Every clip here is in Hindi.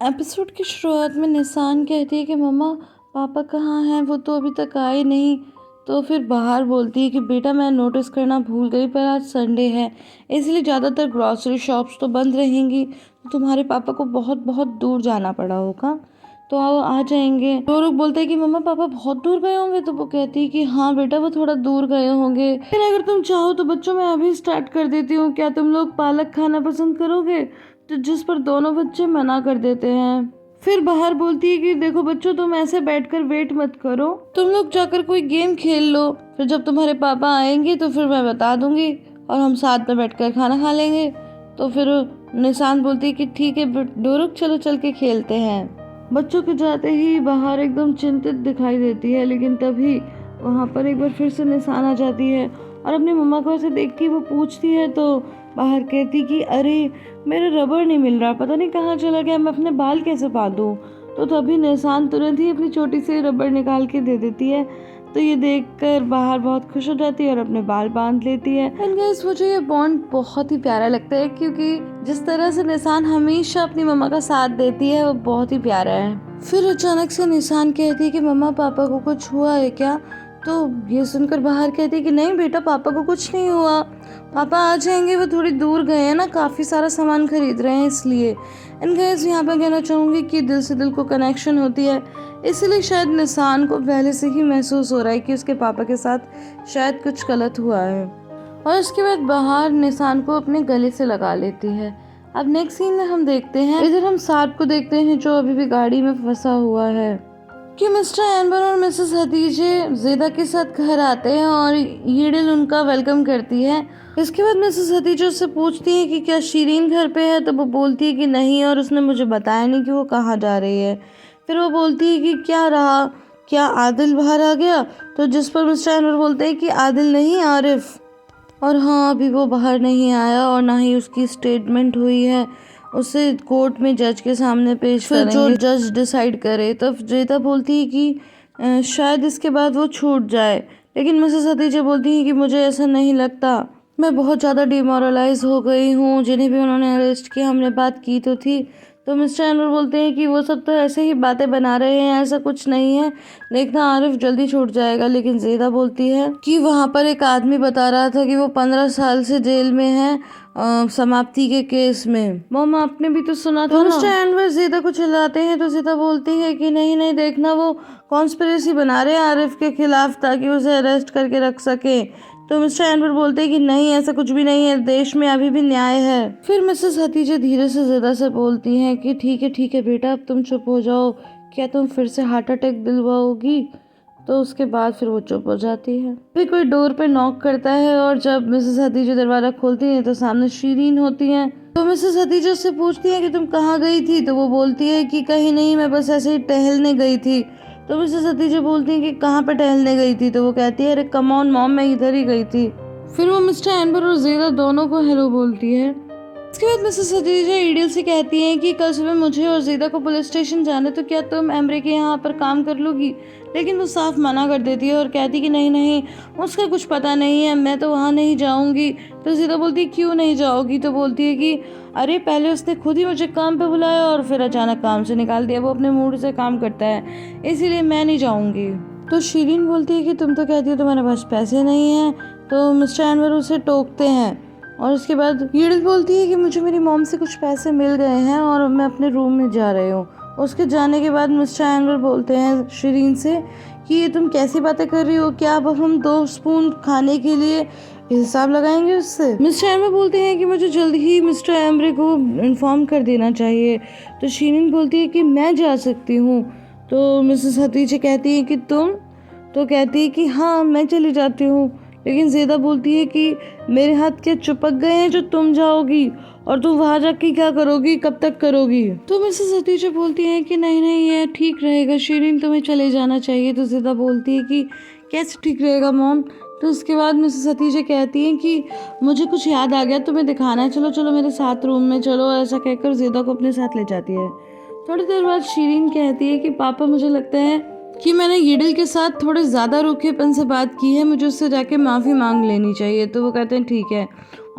एपिसोड की शुरुआत में निसान कहती है कि मम्मा पापा कहाँ हैं, वो तो अभी तक आए नहीं। तो फिर बाहर बोलती है कि बेटा मैं नोटिस करना भूल गई, पर आज संडे है इसलिए ज़्यादातर ग्रॉसरी शॉप्स तो बंद रहेंगी, तो तुम्हारे पापा को बहुत बहुत दूर जाना पड़ा होगा, तो आओ आ जाएंगे। तो लोग बोलते हैं कि मम्मा पापा बहुत दूर गए होंगे, तो वो कहती है कि हाँ बेटा वो थोड़ा दूर गए होंगे। फिर अगर तुम चाहो तो बच्चों मैं अभी स्टार्ट कर देती हूँ, क्या तुम लोग पालक खाना पसंद करोगे? तो जिस पर दोनों बच्चे मना कर देते हैं। फिर बाहर बोलती है कि देखो बच्चों तुम ऐसे बैठकर वेट मत करो, तुम लोग जाकर कोई गेम खेल लो, फिर जब तुम्हारे पापा आएंगे तो फिर मैं बता दूंगी और हम साथ में बैठकर खाना खा लेंगे। तो फिर निशान बोलती है कि ठीक है डोरुक चलो चल के खेलते हैं। बच्चों के जाते ही बाहर एकदम चिंतित दिखाई देती है, लेकिन तभी वहाँ पर एक बार फिर से निशान आ जाती है और अपनी मम्मा को ऐसे देखती है। वो पूछती है तो बाहर कहती कि अरे मेरा रबड़ नहीं मिल रहा, पता नहीं कहाँ चला गया, मैं अपने बाल कैसे बांधूं। तो तभी निशान तुरंत ही अपनी छोटी सी रबड़ निकाल के दे देती है। तो ये देखकर बाहर बहुत खुश हो जाती है और अपने बाल बांध लेती है। एंड गाइस मुझे ये बॉन्ड बहुत ही प्यारा लगता है, क्योंकि जिस तरह से निशान हमेशा अपनी मम्मा का साथ देती है वो बहुत ही प्यारा है। फिर अचानक से निशान कहती है कि मम्मा पापा को कुछ हुआ है क्या? तो ये सुनकर बाहर कहती है कि नहीं बेटा पापा को कुछ नहीं हुआ, पापा आ जाएंगे, वो थोड़ी दूर गए हैं ना, काफ़ी सारा सामान खरीद रहे हैं इसलिए। एंड गाइस यहाँ पर कहना चाहूँगी कि दिल से दिल को कनेक्शन होती है, इसलिए शायद निशान को पहले से ही महसूस हो रहा है कि उसके पापा के साथ शायद कुछ गलत हुआ है। और उसके बाद बाहर निशान को अपने गले से लगा लेती है। अब नेक्स्ट सीन में हम देखते हैं, इधर हम सार्प को देखते हैं जो अभी भी गाड़ी में फंसा हुआ है कि मिस्टर एम्बर और मिसेस हतीजे ज़ेदा के साथ घर आते हैं और यीडिल उनका वेलकम करती है। इसके बाद मिसेस हतीजे उससे पूछती है कि क्या शीरीन घर पे है, तो वो बोलती है कि नहीं और उसने मुझे बताया नहीं कि वो कहाँ जा रही है। फिर वो बोलती है कि क्या रहा, क्या आदिल बाहर आ गया? तो जिस पर मिस्टर एम्बर बोलते हैं कि आदिल नहीं आरिफ, और हाँ अभी वो बाहर नहीं आया और ना ही उसकी स्टेटमेंट हुई है, उसे कोर्ट में जज के सामने पेश करेंगे, जो जज डिसाइड करे। तब जेता बोलती है कि शायद इसके बाद वो छूट जाए, लेकिन मिसेस हतीजा बोलती है कि मुझे ऐसा नहीं लगता, मैं बहुत ज़्यादा डिमोरलाइज हो गई हूँ, जिन्हें भी उन्होंने अरेस्ट किया हमने बात की तो थी। तो मिस्टर एनवर बोलते हैं कि वो सब तो ऐसे ही बातें बना रहे हैं, ऐसा कुछ नहीं है, देखना आरिफ जल्दी छूट जाएगा। लेकिन ज़ेदा बोलती है कि वहाँ पर एक आदमी बता रहा था कि वो 15 साल से जेल में है समाप्ति के केस में। मम्मा आपने भी तो सुना था ना। मिस्टर एनवर ज़ेदा को चिल्लाते हैं तो ज़ेदा बोलती है कि नहीं नहीं देखना वो कॉन्स्पिरेसी बना रहे हैं आरिफ के खिलाफ ताकि उसे अरेस्ट करके रख सके। तो मिस्टर एनवर बोलते हैं कि नहीं ऐसा कुछ भी नहीं है, देश में अभी भी न्याय है। फिर मिसेस हतीजे धीरे से ज़ेदा से बोलती हैं कि ठीक है बेटा अब तुम चुप हो जाओ, क्या तुम फिर से हार्ट अटैक दिलवाओगी? तो उसके बाद फिर वो चुप हो जाती है। फिर कोई डोर पे नॉक करता है और जब मिसेस हतीजा दरवाजा खोलती है तो सामने शीरीन होती हैं। तो मिसेस हतीजा से पूछती है कि तुम कहाँ गई थी? तो वो बोलती है कि कहीं नहीं, मैं बस ऐसे ही टहलने गई थी। तो मिसेस हतीजा बोलती है कि कहाँ पे टहलने गई थी? तो वो कहती है अरे कम ऑन मॉम मैं इधर ही गई थी। फिर वो मिस्टर एम्बर और ज़ेदा दोनों को हेलो बोलती है। इसके बाद मिसेस हतीजा ईडिल से कहती हैं कि कल सुबह मुझे और ज़ेदा को पुलिस स्टेशन जाना, तो क्या तुम एम्ब्रे के यहाँ पर काम कर लोगी? लेकिन वो साफ मना कर देती है और कहती कि नहीं नहीं उसका कुछ पता नहीं है, मैं तो वहाँ नहीं जाऊँगी। तो ज़ेदा बोलती है क्यों नहीं जाओगी? तो बोलती है कि अरे पहले उसने खुद ही मुझे काम पे बुलाया और फिर अचानक काम से निकाल दिया, वो अपने मूड से काम करता है इसीलिए मैं नहीं जाऊँगी। तो शीरीन बोलती है कि तुम तो कहती हो तुम्हारे पास पैसे नहीं हैं। तो मिस्टर एनवर उसे टोकते हैं और उसके बाद यीडिल बोलती है कि मुझे मेरी मॉम से कुछ पैसे मिल गए हैं और मैं अपने रूम में जा रही हूँ। उसके जाने के बाद मिस्टर एनवर बोलते हैं शीरीन से कि ये तुम कैसी बातें कर रही हो, क्या अब हम 2 स्पून खाने के लिए हिसाब लगाएंगे उससे? मिस्टर एनवर बोलते हैं कि मुझे जल्द ही मिस्टर एम्ब्रे को इन्फॉर्म कर देना चाहिए। तो शीरीन बोलती है कि मैं जा सकती हूँ। तो मिसेस हतीजे कहती है कि तुम? तो कहती है कि हाँ मैं चली जाती हूँ। लेकिन ज़ेदा बोलती है कि मेरे हाथ क्या चिपक गए हैं जो तुम जाओगी, और तुम वहाँ जाके क्या करोगी, कब तक करोगी? तो मिसेस हतीजा बोलती हैं कि नहीं नहीं ये ठीक रहेगा शीरीन, तुम्हें चले जाना चाहिए। तो ज़ेदा बोलती है कि कैसे ठीक रहेगा मॉम? तो उसके बाद मिसेस हतीजा कहती हैं कि मुझे कुछ याद आ गया, तुम्हें दिखाना है, चलो चलो मेरे साथ रूम में चलो। ऐसा कहकर ज़ेदा को अपने साथ ले जाती है। थोड़ी देर बाद शीरीन कहती है कि पापा मुझे लगता है कि मैंने यीडिल के साथ थोड़े ज़्यादा रूखेपन से बात की है, मुझे उससे जाके माफ़ी मांग लेनी चाहिए। तो वो कहते हैं ठीक है,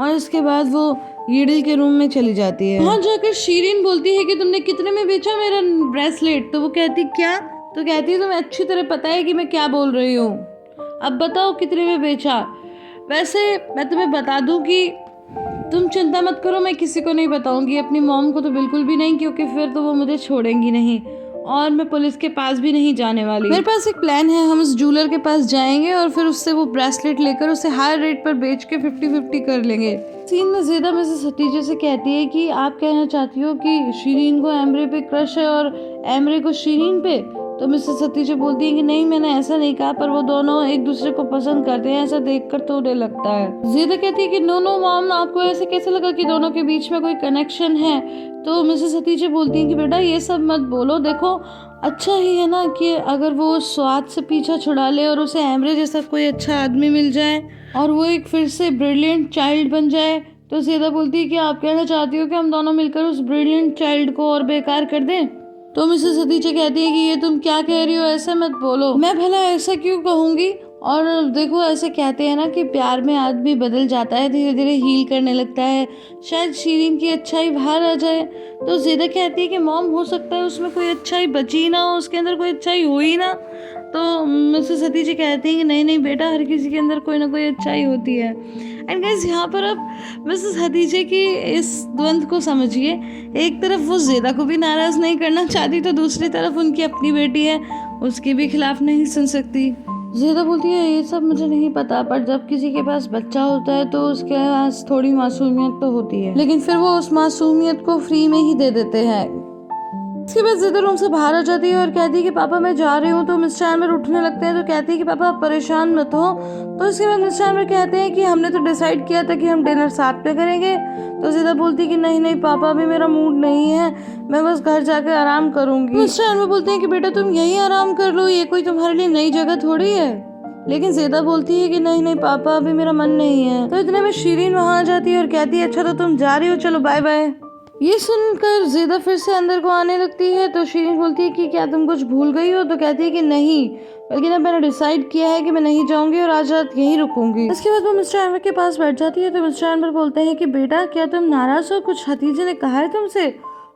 और इसके बाद वो यीडल के रूम में चली जाती है। वहाँ जाकर शीरीन बोलती है कि तुमने कितने में बेचा मेरा ब्रेसलेट? तो वो कहती क्या? तो कहती है तुम्हें अच्छी तरह पता है कि मैं क्या बोल रही हूँ, अब बताओ कितने में बेचा? वैसे मैं तुम्हें बता दूं कि तुम चिंता मत करो, मैं किसी को नहीं बताऊंगी, अपनी मॉम को तो बिल्कुल भी नहीं, क्योंकि फिर तो वो मुझे छोड़ेंगी नहीं और मैं पुलिस के पास भी नहीं जाने वाली। मेरे पास एक प्लान है, हम उस जूलर के पास जाएंगे और फिर उससे वो ब्रेसलेट लेकर उसे हाई रेट पर बेच के 50-50 कर लेंगे। सीन में ज़ेदा मिसेस हतीजे से कहती है कि आप कहना चाहती हो कि शीरीन को एमरे पे क्रश है और एमरे को शीरीन पे? तो मिसेस हतीजे बोलती है कि नहीं, मैंने ऐसा नहीं कहा, पर वो दोनों एक दूसरे को पसंद करते हैं, ऐसा देखकर तो उन्हें लगता है। ज़ेदा कहती है कि नो नो मॉम, आपको ऐसे कैसे लगा कि दोनों के बीच में कोई कनेक्शन है? तो मिसेस हतीजे बोलती हैं कि बेटा ये सब मत बोलो, देखो अच्छा ही है ना कि अगर वो स्वाद से पीछा छुड़ा ले और उसे एमरे जैसा कोई अच्छा आदमी मिल जाए और वो एक फिर से ब्रिलियंट चाइल्ड बन जाए। तो ज़ेदा बोलती है कि आप कहना चाहती हो कि हम दोनों मिलकर उस ब्रिलियंट चाइल्ड को और बेकार कर दें? तो मिसेस हतीजे कहती है कि ये तुम क्या कह रही हो, ऐसे मत बोलो। मैं भला ऐसा क्यों कहूँगी? और देखो ऐसे कहते हैं ना कि प्यार में आदमी बदल जाता है, धीरे धीरे हील करने लगता है, शायद शीरीन की अच्छाई बाहर आ जाए। तो ज़ेदा कहती है कि मॉम हो सकता है उसमें कोई अच्छाई बची ना हो, उसके अंदर कोई अच्छाई हो ही ना। तो मिसेस हतीजे कहती हैं कि नहीं नहीं बेटा, हर किसी के अंदर कोई ना कोई अच्छाई होती है। एंड गाइस यहाँ पर अब मिसेस हतीजे की इस द्वंद्व को समझिए, एक तरफ वो ज़ेदा को भी नाराज़ नहीं करना चाहती, तो दूसरी तरफ उनकी अपनी बेटी है, उसके भी खिलाफ नहीं सुन सकती। ज़ेदा बोलती है ये सब मुझे नहीं पता, पर जब किसी के पास बच्चा होता है तो उसके पास थोड़ी मासूमियत तो होती है, लेकिन फिर वो उस मासूमियत को फ्री में ही दे देते हैं। इसके बाद ज़ेदा रूम से बाहर आ जाती है और कहती है कि पापा मैं जा रही हूँ। तो मिस्टर एमर उठने लगते हैं, तो कहती है कि पापा आप परेशान मत हो। तो इसके बाद मिस्टर एमर कहते हैं कि हमने तो डिसाइड किया था कि हम डिनर साथ में करेंगे। तो ज़ेदा बोलती है कि नहीं नहीं पापा, अभी मेरा मूड नहीं है, मैं बस घर जाकर आराम करूंगी। मिस्टर एमर बोलते हैं कि बेटा तुम यही आराम कर लो, ये कोई तुम्हारे लिए नई जगह थोड़ी है। लेकिन ज़ेदा बोलती है कि नहीं नहीं पापा, अभी मेरा मन नहीं है। तो इतने में शीरीन वहाँ आ जाती है और कहती है अच्छा तो तुम जा रही हो, चलो बाय बाय। ये सुनकर ज़ेदा फिर से अंदर को आने लगती है। तो शीरीन बोलती है कि क्या तुम कुछ भूल गई हो? तो कहती है कि नहीं, बल्कि ना मैंने डिसाइड किया है कि मैं नहीं जाऊंगी और आज रात यहीं रुकूंगी। इसके बाद वो मिस्टर एनवर के पास बैठ जाती है। तो मिस्टर एनवर बोलते हैं कि बेटा क्या तुम नाराज हो, कुछ हतीजे ने कहा है तुमसे?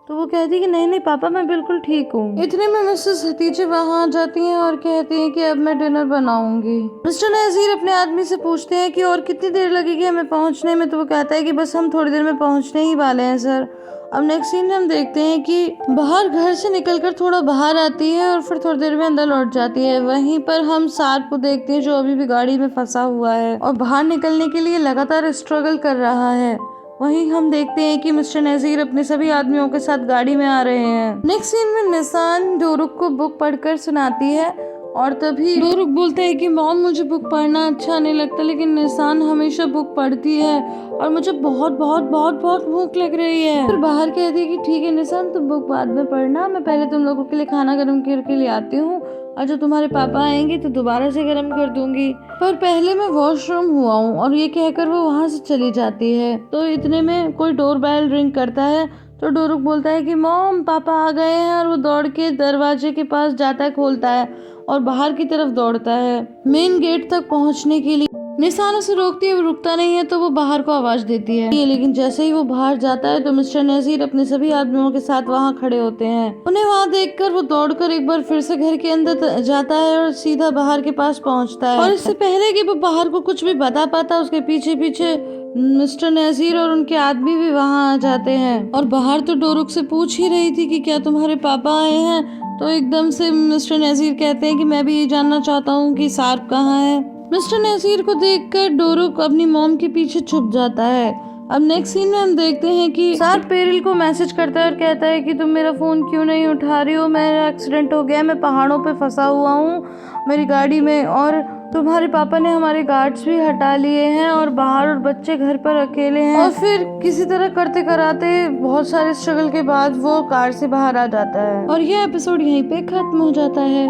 तो वो कहती है कि नहीं नहीं पापा, मैं बिल्कुल ठीक हूँ। इतने में मिसेस हतीजे वहाँ आ जाती हैं और कहती हैं कि अब मैं डिनर बनाऊंगी। मिस्टर नज़ीर अपने आदमी से पूछते हैं कि और कितनी देर लगेगी हमें पहुँचने में? तो वो कहता है कि बस हम थोड़ी देर में पहुँचने ही वाले हैं सर। अब नेक्स्ट सीन में हम देखते हैं कि बाहर घर से निकलकर थोड़ा बाहर आती है और फिर थोड़ी देर में अंदर लौट जाती है। वहीं पर हम सार को देखते हैं जो अभी भी गाड़ी में फंसा हुआ है और बाहर निकलने के लिए लगातार स्ट्रगल कर रहा है। वहीं हम देखते हैं कि मिस्टर नज़ीर अपने सभी आदमियों के साथ गाड़ी में आ रहे हैं। नेक्स्ट सीन में निशान डोरुक को बुक पढ़कर सुनाती है और तभी डोरुक बोलता है कि मॉम मुझे बुक पढ़ना अच्छा नहीं लगता, लेकिन निशान हमेशा बुक पढ़ती है और मुझे बहुत बहुत बहुत बहुत भूख लग रही है। फिर बाहर कहती है कि ठीक है निशान, तुम बुक बाद में पढ़ना, मैं पहले तुम लोगों के लिए खाना गर्म करके ले आती हूँ और जब तुम्हारे पापा आएंगे तो दोबारा से गर्म कर दूंगी, पर पहले मैं वॉशरूम हुआ हूँ। और ये कहकर वो वहाँ से चली जाती है। तो इतने में कोई डोर बेल रिंग करता है। तो डोरुक बोलता है कि मॉम पापा आ गए हैं और वो दौड़ के दरवाजे के पास जाता है, खोलता है और बाहर की तरफ दौड़ता है मेन गेट तक पहुंचने के लिए। निशान उसे रोकती है, वो रुकता नहीं है, तो वो बाहर को आवाज देती है। लेकिन जैसे ही वो बाहर जाता है तो मिस्टर नज़ीर अपने सभी आदमियों के साथ वहाँ खड़े होते हैं। उन्हें वहाँ देखकर वो दौड़कर एक बार फिर से घर के अंदर जाता है और सीधा बाहर के पास पहुँचता है। और इससे पहले कि वो बाहर को कुछ भी बता पाता, उसके पीछे पीछे मिस्टर नज़ीर और उनके आदमी भी वहाँ आ जाते हैं। और बाहर तो डोरुक से पूछ ही रही थी कि क्या तुम्हारे पापा आए हैं? तो एकदम से मिस्टर नज़ीर कहते हैं कि मैं भी ये जानना चाहता हूँ कि सार्प कहाँ है। मिस्टर नज़ीर को देखकर डोरुक अपनी मॉम के पीछे छुप जाता है। अब नेक्स्ट सीन में हम देखते हैं कि सार्प पेरिल को मैसेज करता है और कहता है कि तुम मेरा फ़ोन क्यों नहीं उठा रही हो? मेरा एक्सीडेंट हो गया, मैं पहाड़ों पे फंसा हुआ हूँ मेरी गाड़ी में, और तुम्हारे पापा ने हमारे गार्ड्स भी हटा लिए हैं और बाहर और बच्चे घर पर अकेले हैं। और फिर किसी तरह करते कराते बहुत सारे स्ट्रगल के बाद वो कार से बाहर आ जाता है और यह एपिसोड यहीं पे खत्म हो जाता है।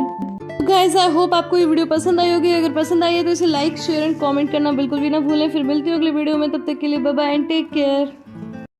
गाइस आई होप आपको ये वीडियो पसंद आई होगी। अगर पसंद आई है तो इसे लाइक शेयर एंड कमेंट करना बिल्कुल भी ना भूलें। फिर मिलती हूँ अगले वीडियो में, तब तक के लिए bye bye and take care.